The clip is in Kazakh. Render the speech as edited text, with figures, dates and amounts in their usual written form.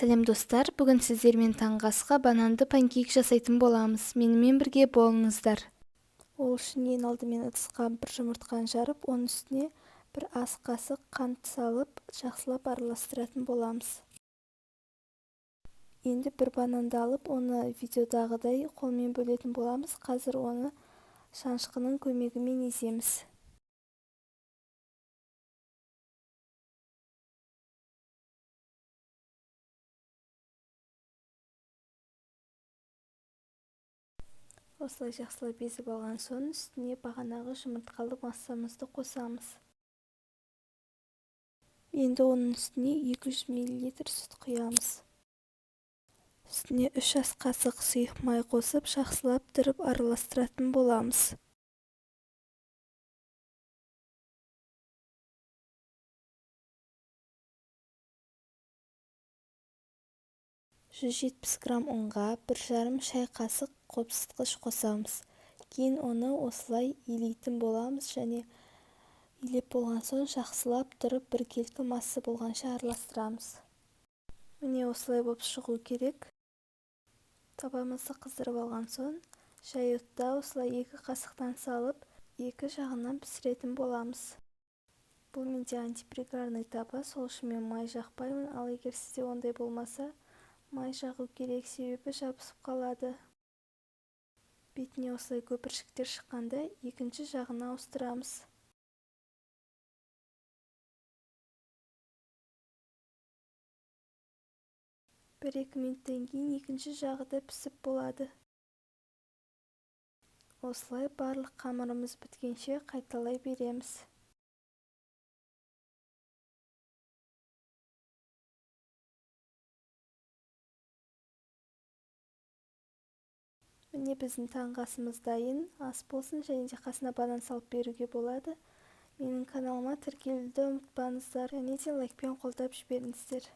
Сәлем достар, бүгін сіздермен таңғы асқа бананды панкейк жасайтын боламыз. Менімен бірге болыңыздар. Ол үшін ең алдымен ыдысқа бір жұмыртқаны жарып, оның үстіне бір ас қасық қант салып, жақсылап араластыратын боламыз. Енді бір бананды алып, оны видеодағыдай қолмен бөлетін боламыз. Қазір оны шанышқының көмегімен еземіз. Осылай жақсылап езіп алған соң үстіне бағанағы жұмыртқалы массамызды қосамыз. Енді оның үстіне 200 мл сүт құямыз. Үстіне 3 ас қасық сұйық май қосып, жақсылап тұрып араластыратын боламыз. «170 грамм ұнға 1,5 шай қасық қопсытқыш қосамыз. Кейін оны осылай илейтін боламыз және илеп болған соң жақсылап тұрып біркелкі масса болғанша араластырамыз. Міне осылай болып шығу керек. Табамызды қыздырып алған соң шай отта осылай 2 қасықтан салып, 2 жағынан пісіретін боламыз. Бұл менде антипригарный таба, сол үшін мен май жақпаймын, ал егер сізде ондай болмаса, май жағу керек, себебі жабысып қалады. Бетіне осылай көпіршіктер шыққанда екінші жағына ауыстырамыз. Бір-екі минуттан кейін екінші жағы да пісіп болады. Осылай барлық қамырымыз біткенше қайталай береміз. Міне біздің таңғы асымыз дайын. Ас болсын және де қасына банан салып беруге болады. Менің каналыма тіркелуді ұмытпаңыздар, және де лайкпен қолдап жіберіңіздер.